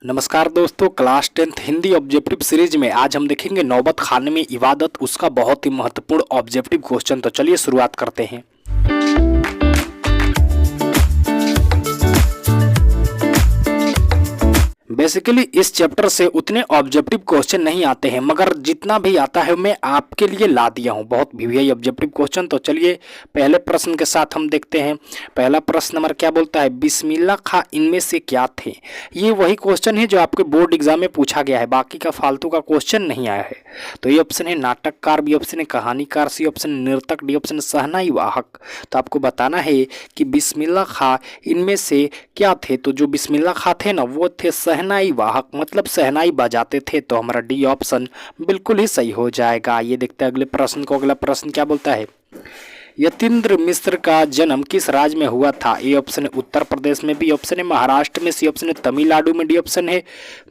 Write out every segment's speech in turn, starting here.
नमस्कार दोस्तों, class 10th Hindi objective series में आज हम देखेंगे नौबत खाने में इबादत, उसका बहुत ही महत्वपूर्ण ऑब्जेक्टिव क्वेश्चन। तो चलिए शुरुआत करते हैं। बेसिकली इस चैप्टर से उतने ऑब्जेक्टिव क्वेश्चन नहीं आते हैं, मगर जितना भी आता है मैं आपके लिए ला दिया हूं, बहुत वीवीआई ऑब्जेक्टिव क्वेश्चन। तो चलिए पहले प्रश्न के साथ हम देखते हैं। पहला प्रश्न नंबर क्या बोलता है, बिस्मिल्लाह खां इनमें से क्या थे। ये वही क्वेश्चन है जो आपके बोर्ड एग्जाम में पूछा गया है, बाकी का फालतू का क्वेश्चन नहीं आया है। तो ये ऑप्शन है नाटककार, बी ऑप्शन है कहानीकार, सी ऑप्शन नर्तक, डी ऑप्शन शहनाई वाहक। तो आपको बताना है कि बिस्मिल्लाह खां इनमें से क्या थे। तो जो बिस्मिल्लाह खां थे ना, वो थे शहनाई वाहक, मतलब शहनाई बजाते थे। तो हमारा डी ऑप्शन बिल्कुल ही सही हो जाएगा। ये देखते हैं अगले प्रश्न को। अगला प्रश्न क्या बोलता है, यतीन्द्र मिश्र का जन्म किस राज्य में हुआ था। ए ऑप्शन है उत्तर प्रदेश में, बी ऑप्शन है महाराष्ट्र में, सी ऑप्शन है तमिलनाडु में, डी ऑप्शन है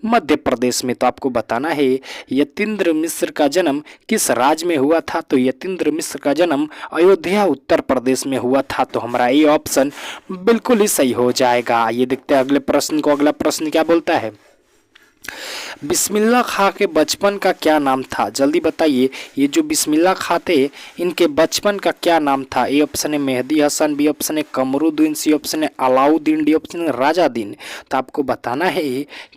मध्य प्रदेश में। तो आपको बताना है यतीन्द्र मिश्र का जन्म किस राज्य में हुआ था। तो यतीन्द्र मिश्र का जन्म अयोध्या उत्तर प्रदेश में हुआ था। तो हमारा ए ऑप्शन बिल्कुल ही सही हो जाएगा। ये देखते हैं अगले प्रश्न को। अगला प्रश्न क्या बोलता है, बिस्मिल्लाह खां के बचपन का क्या नाम था। जल्दी बताइए, ये जो बिस्मिल्लाह खां थे इनके बचपन का क्या नाम था। ए ऑप्शन है मेहदी हसन, बी ऑप्शन है कमरुद्दीन, सी ऑप्शन है अलाउद्दीन, डी ऑप्शन है राजादीन। तो आपको बताना है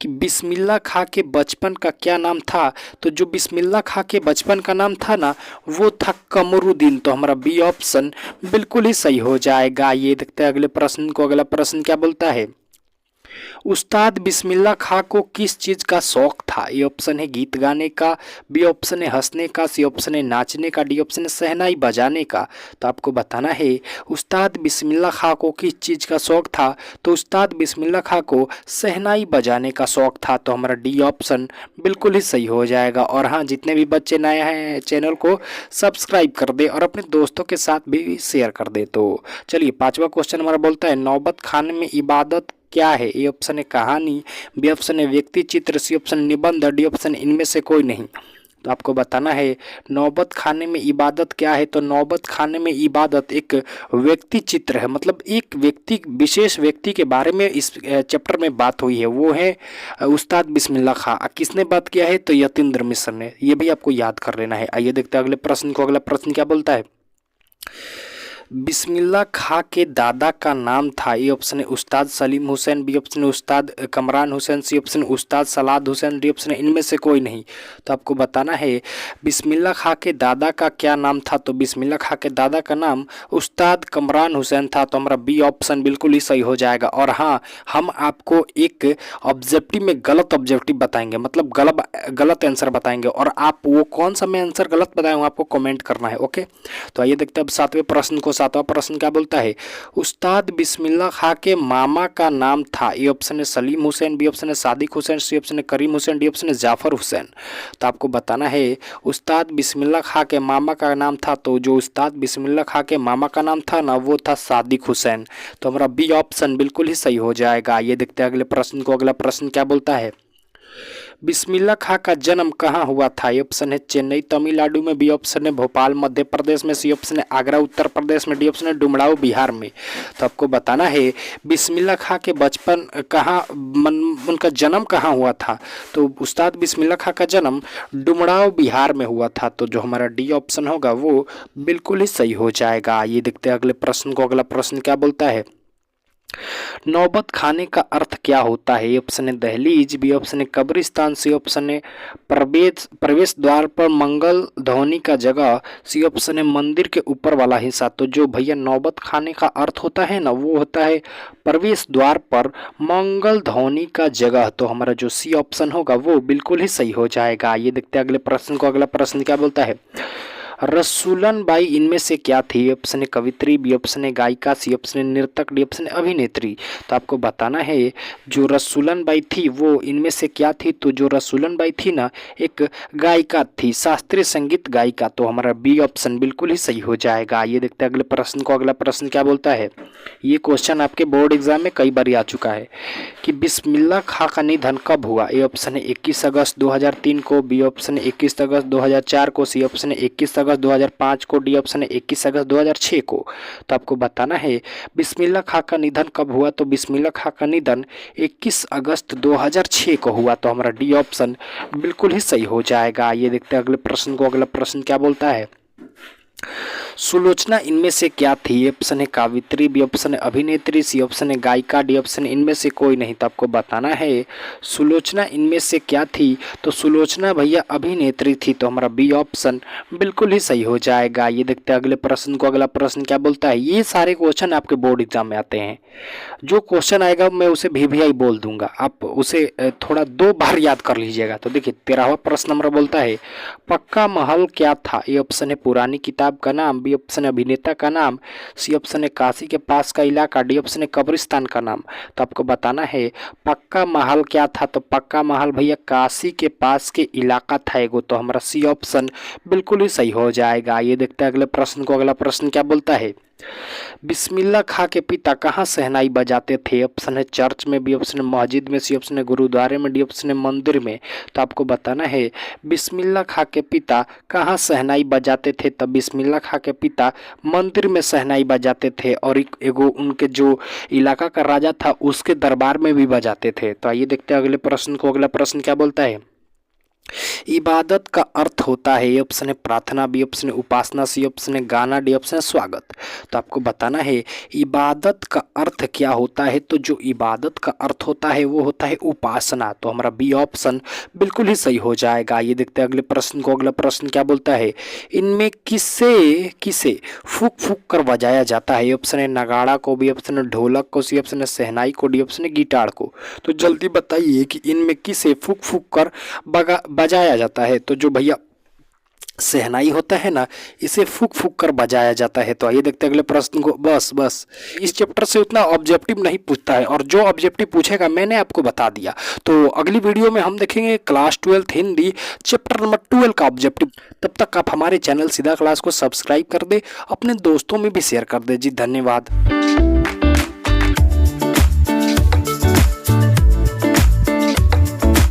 कि बिस्मिल्लाह खां के बचपन का क्या नाम था। तो जो बिस्मिल्लाह खां के बचपन का नाम था ना, वो था कमरुद्दीन। तो हमारा बी ऑप्शन बिल्कुल ही सही हो जाएगा। ये देखते हैं अगले प्रश्न को। अगला प्रश्न क्या बोलता है, उस्ताद बिस्मिल्लाह खां को किस चीज़ का शौक था। ए ऑप्शन है गीत गाने का, बी ऑप्शन है हंसने का, सी ऑप्शन है नाचने का, डी ऑप्शन है शहनाई बजाने का। तो आपको बताना है उस्ताद बिस्मिल्लाह खां को किस चीज़ का शौक था। तो उस्ताद बिस्मिल्लाह खां को शहनाई बजाने का शौक था। तो हमारा डी ऑप्शन बिल्कुल ही सही हो जाएगा। और हाँ, जितने भी बच्चे नए हैं चैनल को सब्सक्राइब कर दे और अपने दोस्तों के साथ भी शेयर कर दे। तो चलिए पांचवा क्वेश्चन हमारा बोलता है नौबत खाने में इबादत क्या है। ए ऑप्शन है कहानी, बी ऑप्शन है व्यक्ति चित्र, सी ऑप्शन निबंध, डी ऑप्शन इनमें से कोई नहीं। तो आपको बताना है नौबत खाने में इबादत क्या है। तो नौबत खाने में इबादत एक व्यक्ति चित्र है, मतलब एक व्यक्ति, विशेष व्यक्ति के बारे में इस चैप्टर में बात हुई है। वो है उस्ताद बिस्मिल्लाह खां। किसने बात किया है, तो यतीन्द्र मिश्र ने। ये भी आपको याद कर लेना है। आइए देखते हैं अगले प्रश्न को। अगला प्रश्न क्या बोलता है, बिस्मिल्लाह खां के दादा का नाम था। ए ऑप्शन है उस्ताद सलीम हुसैन, बी ऑप्शन है उस्ताद कमरान हुसैन, सी ऑप्शन उस्ताद सलाद हुसैन, डी ऑप्शन इनमें से कोई नहीं। तो आपको बताना है बिस्मिल्लाह खां के दादा का क्या नाम था। तो बिस्मिल्लाह खां के दादा का नाम उस्ताद कमरान हुसैन था। तो हमारा बी ऑप्शन बिल्कुल ही सही हो जाएगा। और हाँ, हम आपको एक ऑब्जेक्टिव में गलत ऑब्जेक्टिव बताएंगे, मतलब गलत आंसर बताएंगे, और आप वो कौन सा मैं आंसर गलत बताएंगे आपको कमेंट करना है। ओके, तो आइए देखते हैं अब सातवें प्रश्न को। सातवां प्रश्न क्या बोलता है, उस्ताद बिस्मिल्लाह खां के मामा का नाम था। ए ऑप्शन है सलीम हुसैन, बी ऑप्शन है सादिक हुसैन, सी ऑप्शन है करीम हुसैन, डी ऑप्शन है जाफर हुसैन। तो आपको बताना है उस्ताद बिस्मिल्लाह खां के मामा का नाम था। तो जो उस्ताद बिस्मिल्लाह खां के मामा का नाम था ना, वो था सादिक हुसैन। तो हमारा बी ऑप्शन बिल्कुल ही सही हो जाएगा। ये देखते हैं अगले प्रश्न को। अगला प्रश्न क्या बोलता है, बिस्मिल्लाह खां का जन्म कहाँ हुआ था। ए ऑप्शन है चेन्नई तमिलनाडु में, बी ऑप्शन है भोपाल मध्य प्रदेश में, सी ऑप्शन है आगरा उत्तर प्रदेश में, डी ऑप्शन है डुमराव बिहार में। तो आपको बताना है बिस्मिल्लाह खां के बचपन कहाँ, उनका जन्म कहाँ हुआ था। तो उस्ताद बिस्मिल्लाह खां का जन्म डुमराव बिहार में हुआ था। तो जो हमारा डी ऑप्शन होगा वो बिल्कुल ही सही हो जाएगा। ये देखते हैं अगले प्रश्न को। अगला प्रश्न क्या बोलता है, नौबत खाने का अर्थ क्या होता है। ऑप्शन है दहलीज, बी ऑप्शन है कब्रिस्तान, सी ऑप्शन है प्रवेश द्वार पर मंगल ध्वनि का जगह, सी ऑप्शन है मंदिर के ऊपर वाला हिस्सा। तो जो भैया नौबत खाने का अर्थ होता है ना, वो होता है प्रवेश द्वार पर मंगल ध्वनि का जगह। तो हमारा जो सी ऑप्शन होगा वो बिल्कुल ही सही हो जाएगा। ये देखते हैं अगले प्रश्न को। अगला प्रश्न क्या बोलता है, रसूलन बाई इनमें से क्या थी। ऑप्शन है कवित्री, बी ऑप्शन है गायिका, सी ऑप्शन है नर्तक, डी ऑप्शन है अभिनेत्री। तो आपको बताना है जो रसूलन बाई थी वो इनमें से क्या थी। तो जो रसूलन बाई थी ना, एक गायिका थी, शास्त्रीय संगीत गायिका। तो हमारा बी ऑप्शन बिल्कुल ही सही हो जाएगा। ये देखते हैं अगले प्रश्न को। अगला प्रश्न क्या बोलता है, ये क्वेश्चन आपके बोर्ड एग्जाम में कई बार आ चुका है कि बिस्मिल्लाह खां का निधन कब हुआ। ए ऑप्शन है 21 अगस्त 2003 को, बी ऑप्शन है 21 अगस्त 2004 को, सी ऑप्शन है 21 अगस्त 2005 को, डी ऑप्शन है 21 अगस्त 2006 को। तो आपको बताना है बिस्मिल्लाह खां का निधन कब हुआ, तो बिस्मिल्लाह खां का निधन 21 अगस्त 2006 को हुआ। तो हमारा डी ऑप्शन बिल्कुल ही सही हो जाएगा। ये देखते हैं अगले प्रश्न को। अगला प्रश्न क्या बोलता है, सुलोचना इनमें से क्या थी। ए ऑप्शन है कावित्री, बी ऑप्शन है अभिनेत्री, सी ऑप्शन है गायिका, डी ऑप्शन है इनमें से कोई नहीं। तो आपको बताना है सुलोचना इनमें से क्या थी, तो सुलोचना भैया अभिनेत्री थी। तो हमारा बी ऑप्शन बिल्कुल ही सही हो जाएगा। ये देखते हैं अगले प्रश्न को। अगला प्रश्न क्या बोलता है, ये सारे क्वेश्चन आपके बोर्ड एग्जाम में आते हैं। जो क्वेश्चन आएगा मैं उसे VVI बोल दूंगा, आप उसे थोड़ा 2 बार याद कर लीजिएगा। तो देखिए 13वां प्रश्न हमारा बोलता है पक्का महल क्या था। ए ऑप्शन है पुरानी किताब का नाम, बी ऑप्शन है अभिनेता का नाम, सी ऑप्शन है काशी के पास का इलाका, डी ऑप्शन है कब्रिस्तान का नाम। तो आपको बताना है पक्का महल क्या था, तो पक्का महल भैया काशी के पास के इलाका था एगो। तो हमारा सी ऑप्शन बिल्कुल ही सही हो जाएगा। ये देखते हैं अगले प्रश्न को। अगला प्रश्न क्या बोलता है, बिस्मिल्लाह खां के पिता कहाँ शहनाई बजाते थे। ऑप्शन है चर्च में, बी ऑप्शन है मस्जिद में, सी ऑप्शन है गुरुद्वारे में, डी ऑप्शन है मंदिर में। तो आपको बताना है बिस्मिल्लाह खां के पिता कहाँ शहनाई बजाते थे। तब बिस्मिल्लाह खां के पिता मंदिर में शहनाई बजाते थे और एगो उनके जो इलाका का राजा था उसके दरबार में भी बजाते थे। तो आइए देखते हैं अगले प्रश्न को। अगला प्रश्न क्या बोलता है, इबादत का अर्थ होता है। ए ऑप्शन है प्रार्थना, बी ऑप्शन है उपासना, सी ऑप्शन है गाना, डी ऑप्शन है स्वागत। तो आपको बताना है इबादत का अर्थ क्या होता है, तो जो इबादत का अर्थ होता है वो होता है उपासना। तो हमारा बी ऑप्शन बिल्कुल ही सही हो जाएगा। ये देखते हैं अगले प्रश्न को। अगला प्रश्न क्या बोलता है, इनमें किसे किसे फूक फूक कर बजाया जाता है। ए ऑप्शन है नगाड़ा को, बी ऑप्शन है ढोलक को, सी ऑप्शन है शहनाई को, डी ऑप्शन है गिटार को। तो जल्दी बताइए कि इनमें किसे फूक फूक कर बजाया जाता है। तो जो भैया शहनाई होता है ना, इसे फूक फूक कर बजाया जाता है। तो आइए देखते हैं अगले प्रश्न को। बस इस चैप्टर से उतना ऑब्जेक्टिव नहीं पूछता है, और जो ऑब्जेक्टिव पूछेगा मैंने आपको बता दिया। तो अगली वीडियो में हम देखेंगे क्लास 12 हिंदी चैप्टर नंबर 12 का ऑब्जेक्टिव। तब तक आप हमारे चैनल सीधा क्लास को सब्सक्राइब कर दे, अपने दोस्तों में भी शेयर कर दे जी। धन्यवाद।